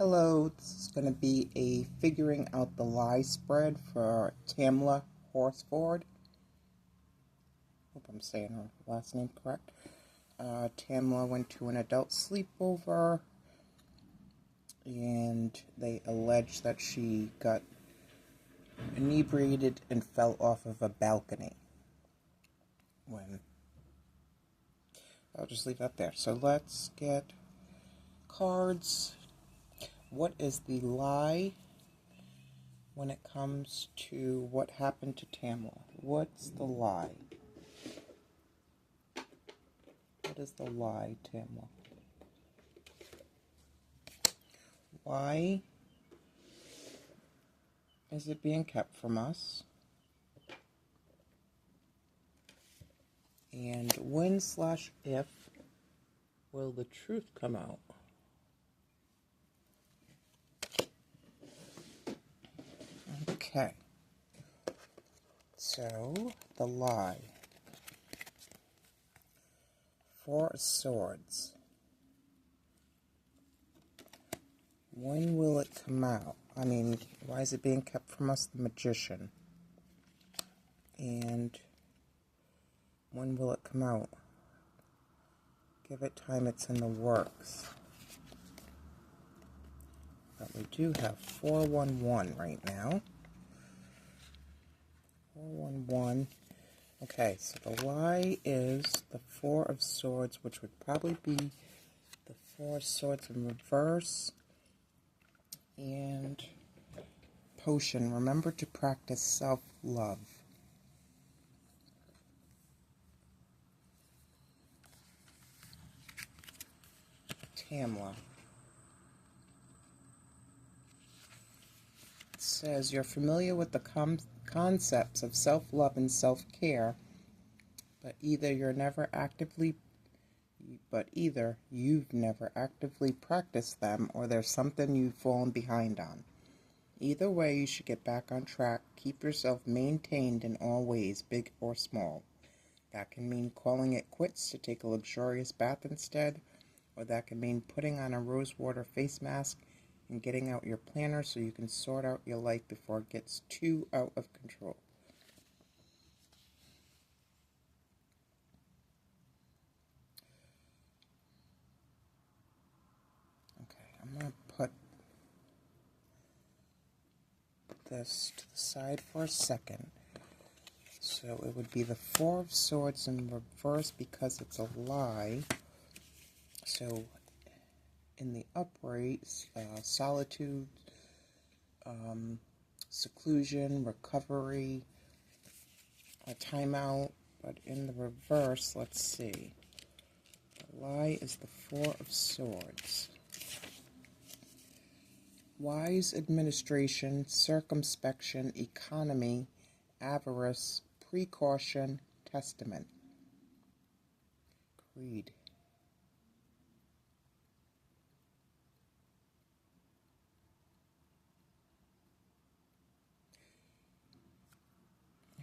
Hello, this is going to be a figuring out the lie spread for Tamla Horsford. Hope I'm saying her last name correct. Tamla went to an adult sleepover and they allege that she got inebriated and fell off of a balcony. I'll just leave that there. So let's get cards. What is the lie when it comes to what happened to Tamla? What's the lie? What is the lie, Tamla? Why is it being kept from us? And when/if will the truth come out? Okay. So, the lie. Four of Swords. When will it come out? I mean, why is it being kept from us? The Magician. And when will it come out? Give it time, it's in the works. But we do have 411 right now. 411. Okay, so the lie is the Four of Swords, which would probably be the Four of Swords in reverse. And potion. Remember to practice self-love. Tamla. It says you're familiar with the concepts of self-love and self-care, but either you've never actively practiced them, or there's something you've fallen behind on. Either way, you should get back on track. Keep yourself maintained in all ways, big or small. That can mean calling it quits to take a luxurious bath instead, or that can mean putting on a rosewater face mask and getting out your planner so you can sort out your life before it gets too out of control. Okay, I'm going to put this to the side for a second. So it would be the Four of Swords in reverse because it's a lie. So in the upright, solitude, seclusion, recovery, a timeout. But in the reverse, let's see. The lie is the Four of Swords. Wise administration, circumspection, economy, avarice, precaution, testament. Greed.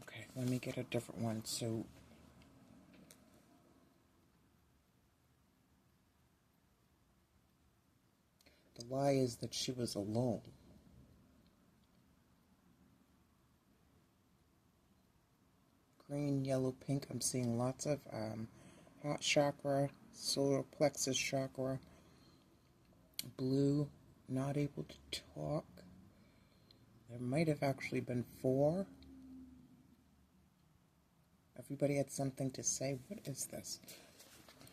Okay, let me get a different one. So, the lie is that she was alone. Green, yellow, pink. I'm seeing lots of heart chakra, solar plexus chakra. Blue, not able to talk. There might have actually been four. Everybody had something to say. What is this?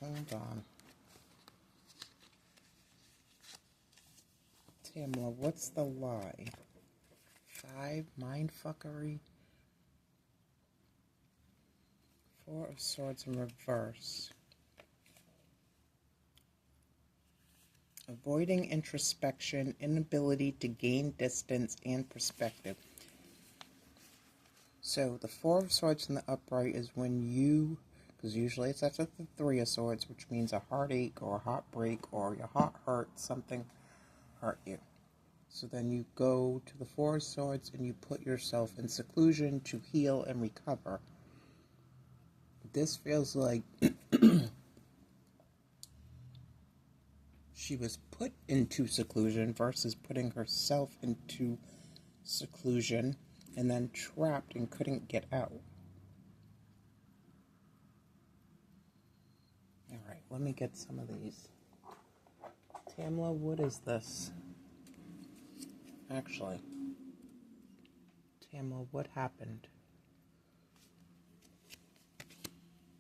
Hold on. Tamla, what's the lie? 5, mindfuckery. Four of Swords in reverse. Avoiding introspection, inability to gain distance and perspective. So the Four of Swords in the upright is when you, because usually it's after the Three of Swords, which means a heartache or a heartbreak or your heart hurt, something hurt you. So then you go to the Four of Swords and you put yourself in seclusion to heal and recover. This feels like she was put into seclusion versus putting herself into seclusion and then trapped and couldn't get out. Alright, let me get some of these. Tamla, what is this? Actually, Tamla, what happened?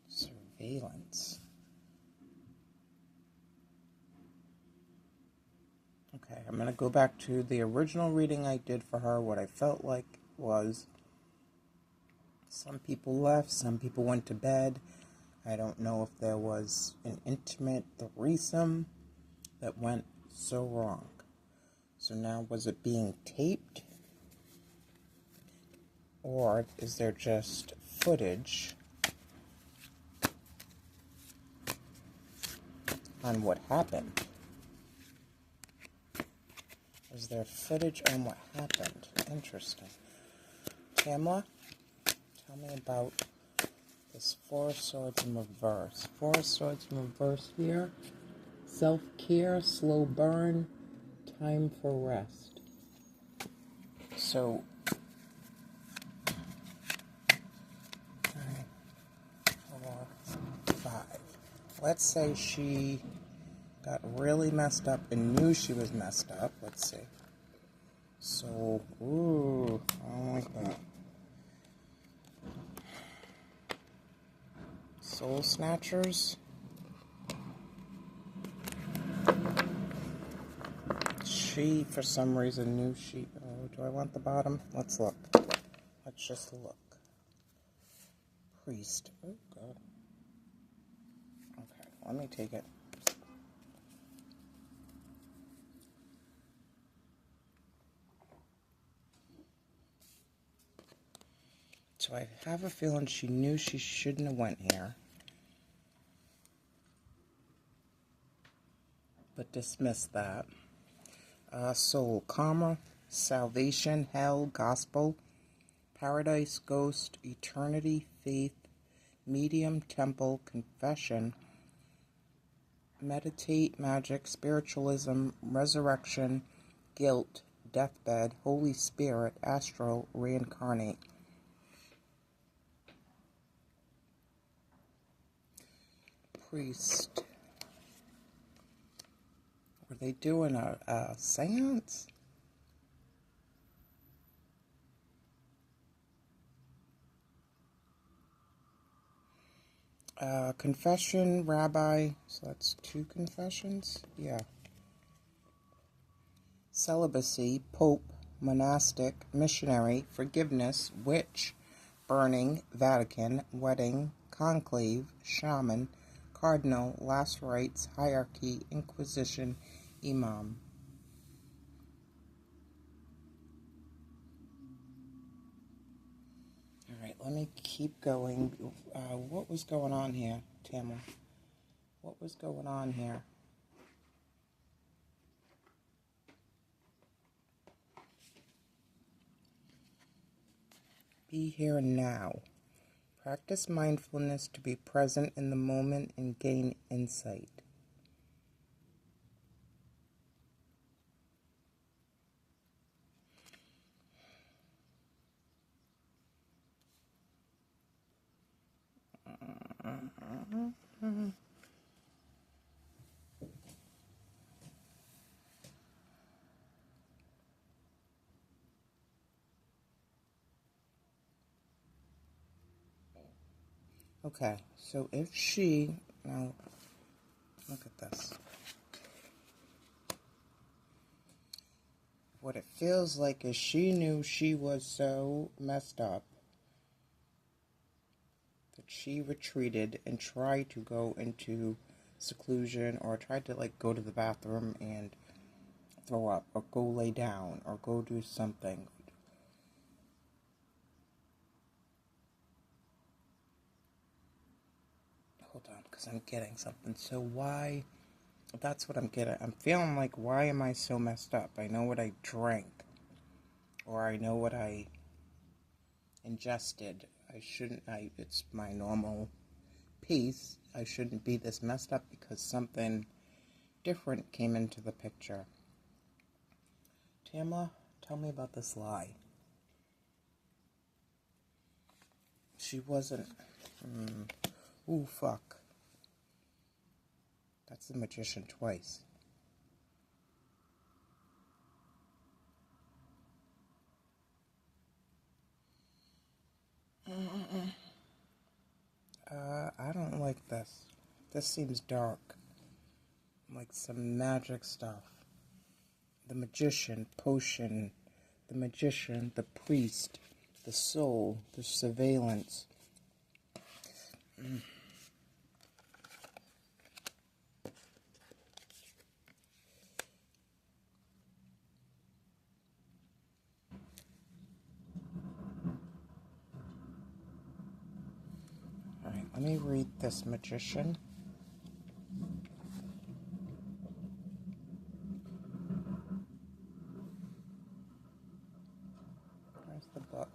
Surveillance. Okay, I'm going to go back to the original reading I did for her. What I felt like was some people left, some people went to bed. I don't know if there was an intimate threesome that went so wrong. So now, was it being taped? Or is there just footage on what happened? Is there footage on what happened? Interesting. Tamla, tell me about this Four of Swords in reverse. Four of Swords in reverse here. Self-care, slow burn, time for rest. So, 4, 5. Let's say she got really messed up and knew she was messed up. Let's see. So, ooh, I don't like that. Soul Snatchers. She, for some reason, knew she... Oh, do I want the bottom? Let's look. Let's just look. Priest. Oh, God. Okay, let me take it. So I have a feeling she knew she shouldn't have went here. But dismiss that. Soul, karma, salvation, hell, gospel, paradise, ghost, eternity, faith, medium, temple, confession, meditate, magic, spiritualism, resurrection, guilt, deathbed, Holy Spirit, astral, reincarnate. Priest. Were they doing a seance? Confession, rabbi, so that's 2 confessions? Yeah. Celibacy, pope, monastic, missionary, forgiveness, witch, burning, Vatican, wedding, conclave, shaman, cardinal, last rites, hierarchy, inquisition, imam. Alright, let me keep going. What was going on here, Tamla? What was going on here? Be here now. Practice mindfulness to be present in the moment and gain insight. Okay, so if she, now look at this. What it feels like is she knew she was so messed up that she retreated and tried to go into seclusion, or tried to like go to the bathroom and throw up, or go lay down, or go do something. Hold on, because I'm getting something. So why, that's what I'm getting. I'm feeling like, why am I so messed up? I know what I drank, or I know what I ingested. It's my normal pace. I shouldn't be this messed up because something different came into the picture. Tamla, tell me about this lie. She wasn't... Ooh, fuck. That's the magician twice. I don't like this. This seems dark. Like some magic stuff. The magician, potion, the magician, the priest, the soul, the surveillance. Alright, let me read this magician. Where's the book?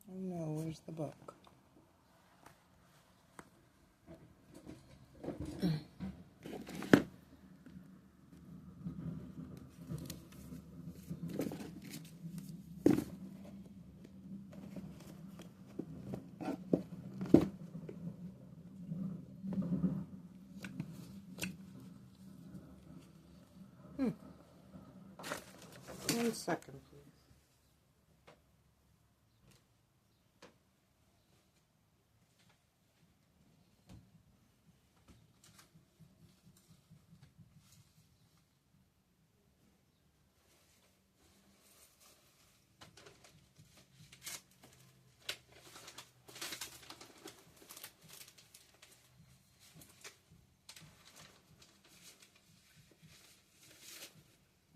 Oh no, where's the book? One second, please.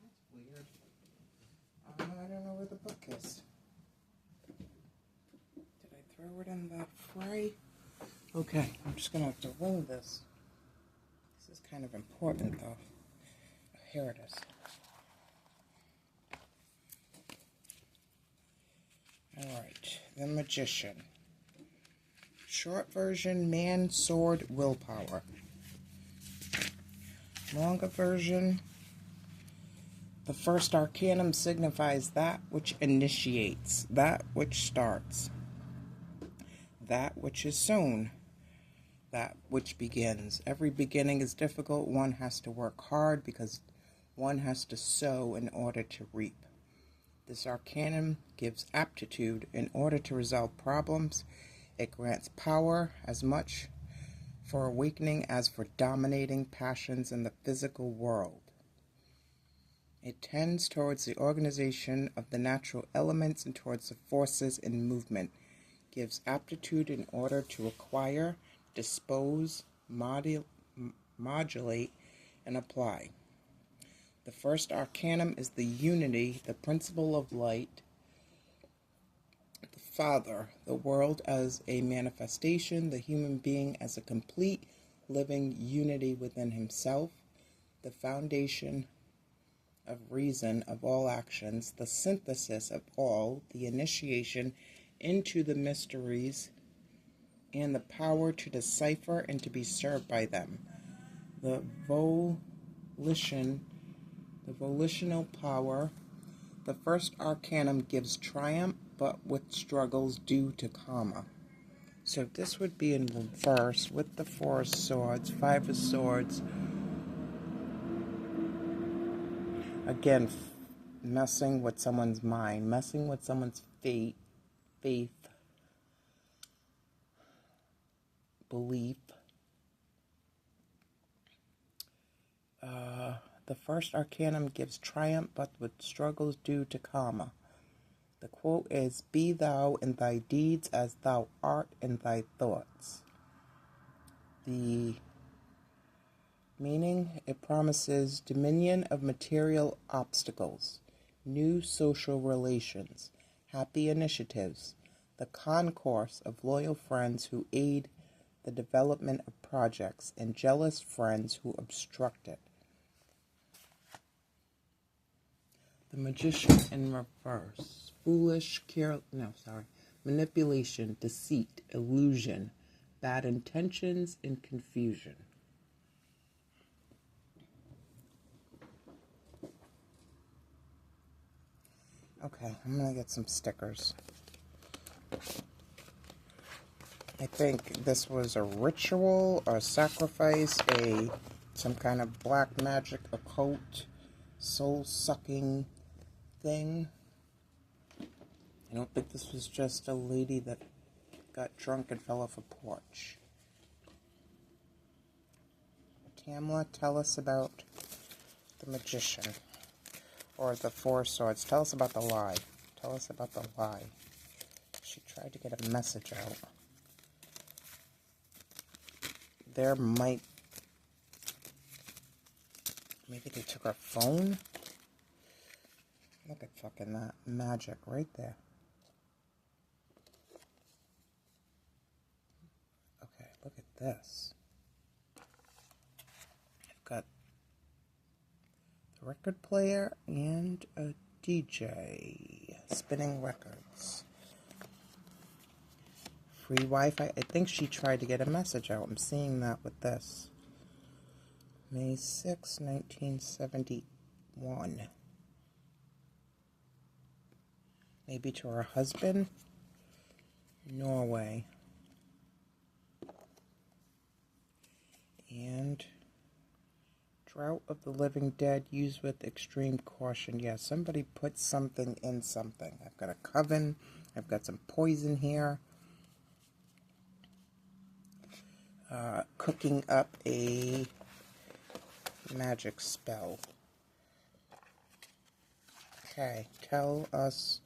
That's weird. I don't know where the book is. Did I throw it in that fray? Okay, I'm just gonna have to ring this. This is kind of important, though. Here it is. Alright, the magician. Short version, man, sword, willpower. Longer version, the first arcanum signifies that which initiates, that which starts, that which is sown, that which begins. Every beginning is difficult. One has to work hard because one has to sow in order to reap. This arcanum gives aptitude in order to resolve problems. It grants power as much for awakening as for dominating passions in the physical world. It tends towards the organization of the natural elements and towards the forces in movement. Gives aptitude in order to acquire, dispose, modulate, and apply. The first arcanum is the unity, the principle of light, the Father, the world as a manifestation, the human being as a complete living unity within himself, the foundation of reason of all actions, the synthesis of all, the initiation into the mysteries, and the power to decipher and to be served by them. The volitional power. The first arcanum gives triumph, but with struggles due to karma. So this would be in reverse with the Four of Swords, Five of Swords. Again, messing with someone's mind, messing with someone's faith, belief. The first arcanum gives triumph, but with struggles due to karma. The quote is, "Be thou in thy deeds as thou art in thy thoughts." The meaning, it promises dominion of material obstacles, new social relations, happy initiatives, the concourse of loyal friends who aid the development of projects, and jealous friends who obstruct it. The Magician in reverse. Manipulation, deceit, illusion, bad intentions, and confusion. Okay, I'm going to get some stickers. I think this was a ritual, a sacrifice, some kind of black magic, occult, soul-sucking thing. I don't think this was just a lady that got drunk and fell off a porch. Tamla, tell us about the Magician, or the Four Swords. Tell us about the lie. Tell us about the lie. She tried to get a message out. There might... Maybe they took her phone? Look at fucking that magic right there. Okay, look at this. I've got the record player and a DJ spinning records. Free Wi-Fi. I think she tried to get a message out. I'm seeing that with this. May 6, 1971. Maybe to her husband? Norway. And Drought of the Living Dead, used with extreme caution. Yeah, somebody put something in something. I've got a coven. I've got some poison here. Cooking up a magic spell. Okay, tell us,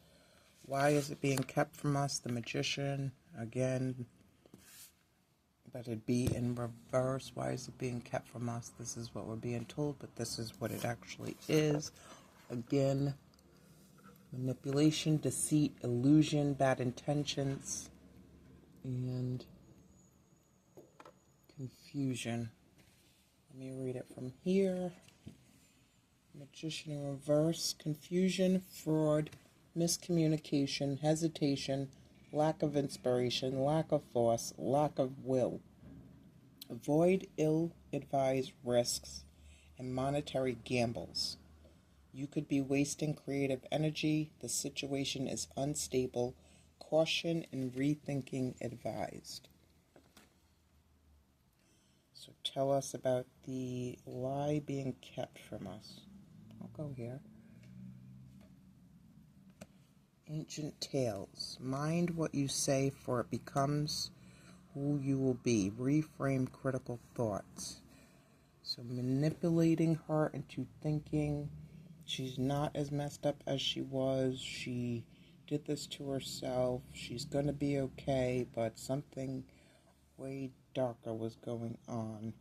why is it being kept from us? The Magician, again, but it'd be in reverse. Why is it being kept from us? This is what we're being told, but this is what it actually is. Again, manipulation, deceit, illusion, bad intentions, and confusion. Let me read it from here. Magician in reverse. Confusion, fraud, miscommunication, hesitation, lack of inspiration, lack of force, lack of will. Avoid ill-advised risks and monetary gambles. You could be wasting creative energy. The situation is unstable. Caution and rethinking advised. So tell us about the lie being kept from us. I'll go here. Ancient tales. Mind what you say, for it becomes who you will be. Reframe critical thoughts. So manipulating her into thinking she's not as messed up as she was. She did this to herself. She's going to be okay, but something way darker was going on.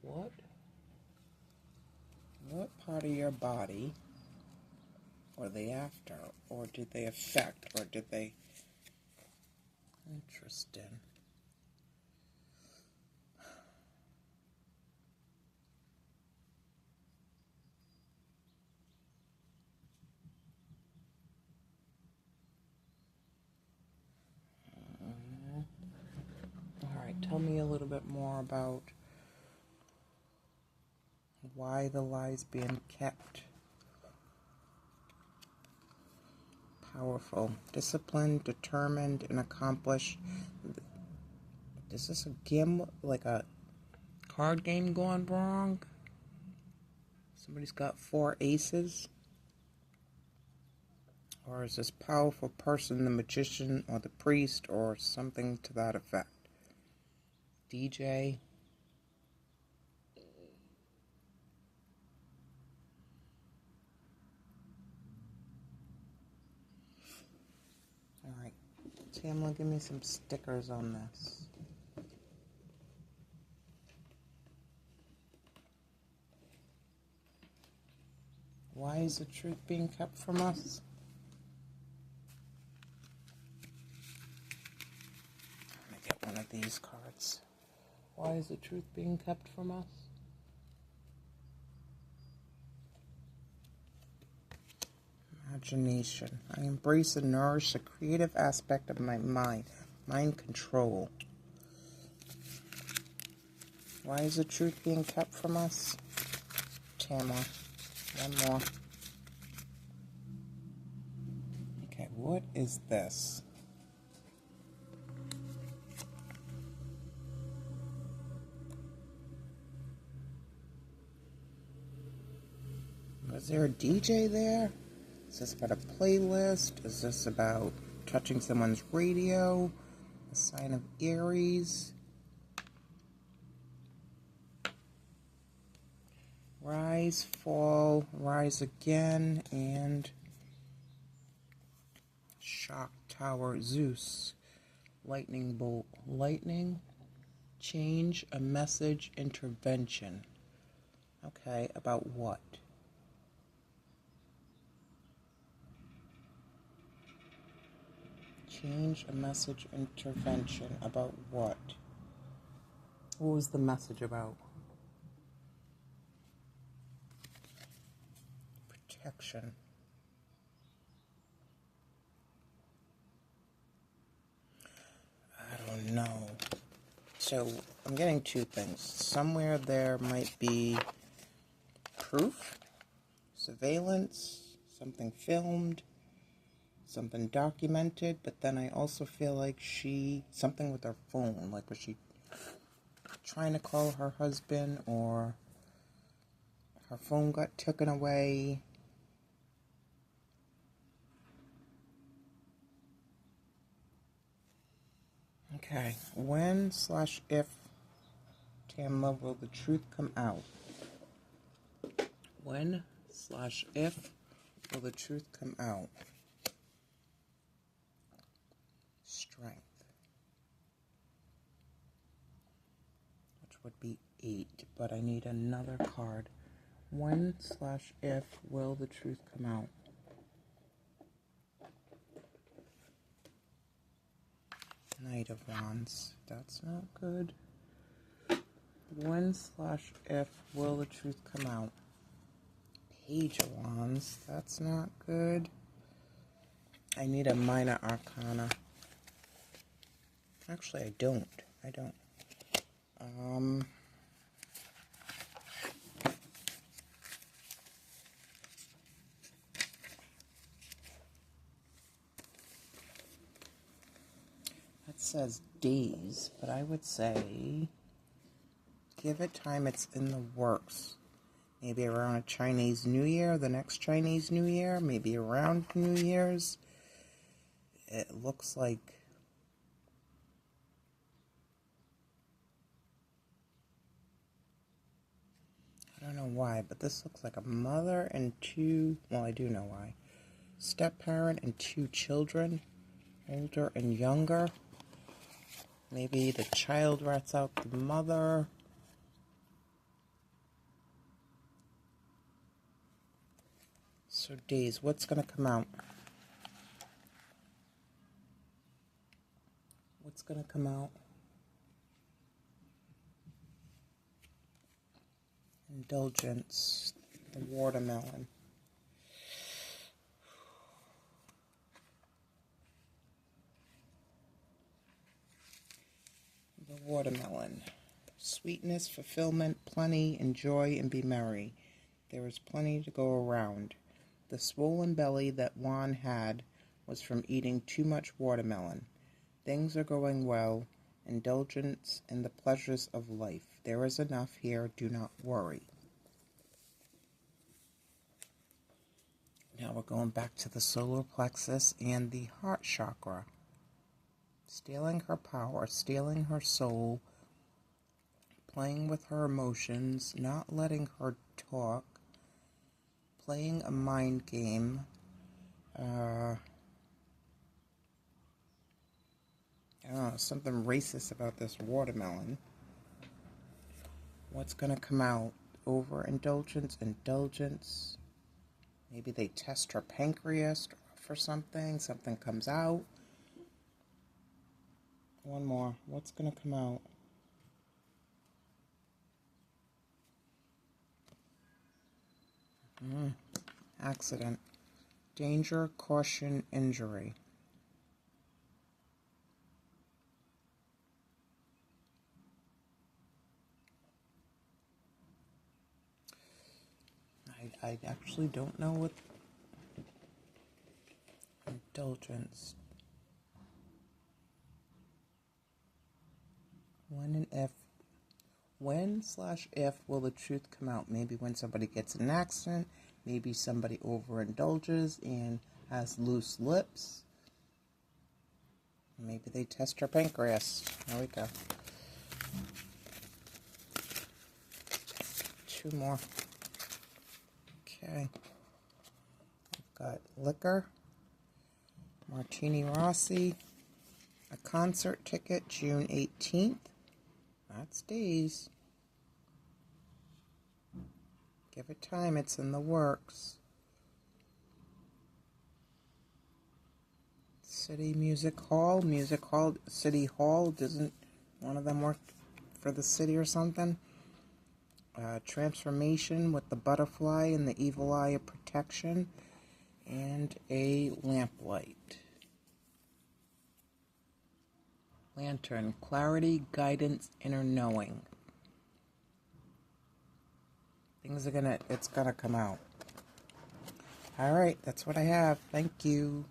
What part of your body were they after? Or did they affect? Or did they... Interesting. Alright, tell me a little bit more about why the lie's being kept. Powerful, disciplined, determined, and accomplished. Is this a game, like a card game gone wrong? Somebody's got 4 aces? Or is this powerful person the magician or the priest or something to that effect? DJ. Alright, Tamla, give me some stickers on this. Why is the truth being kept from us? I'm going to get one of these cards. Why is the truth being kept from us? Imagination. I embrace and nourish the creative aspect of my mind. Mind control. Why is the truth being kept from us? Tamla. One more. Okay, what is this? Was there a DJ there? Is this about a playlist? Is this about touching someone's radio? A sign of Aries? Rise, fall, rise again, and shock tower, Zeus. Lightning bolt, lightning, change, a message, intervention. Okay, about what? Change, a message, intervention. About what? What was the message about? Protection. I don't know. So, I'm getting two things. Somewhere there might be proof, surveillance, something filmed, something documented, but then I also feel like something with her phone, like was she trying to call her husband, or her phone got taken away. Okay, when/if, Tamla, will the truth come out? When/if will the truth come out? Strength, which would be 8, but I need another card. When/if will the truth come out? Knight of Wands, that's not good. When/if will the truth come out? Page of Wands, that's not good. I need a minor arcana. Actually, I don't. That says days, but I would say give it time. It's in the works. Maybe around a Chinese New Year, the next Chinese New Year, maybe around New Year's. It looks like I don't know why, but this looks like a mother and I do know why. Step-parent and 2 children, older and younger. Maybe the child rats out the mother. So days, what's going to come out? What's going to come out? Indulgence, the watermelon. The watermelon. Sweetness, fulfillment, plenty, enjoy, and be merry. There is plenty to go around. The swollen belly that Juan had was from eating too much watermelon. Things are going well. Indulgence in the pleasures of life. There is enough here. Do not worry. Now we're going back to the solar plexus and the heart chakra. Stealing her power, stealing her soul, playing with her emotions, not letting her talk, playing a mind game, I don't know, something racist about this watermelon. What's going to come out? Overindulgence, indulgence. Maybe they test her pancreas for something. Something comes out. One more. What's going to come out? Accident. Danger, caution, injury. I actually don't know what indulgence. When and if. When/if will the truth come out? Maybe when somebody gets in an accident. Maybe somebody overindulges and has loose lips. Maybe they test your pancreas. There we go. 2 more. Okay. I've got liquor, Martini Rossi, a concert ticket, June 18th. That's days. Give it time, it's in the works. City Music Hall, City Hall, doesn't one of them work for the city or something? Transformation with the butterfly and the evil eye of protection, and a lamplight. Lantern, clarity, guidance, inner knowing. It's gonna come out. All right, that's what I have. Thank you.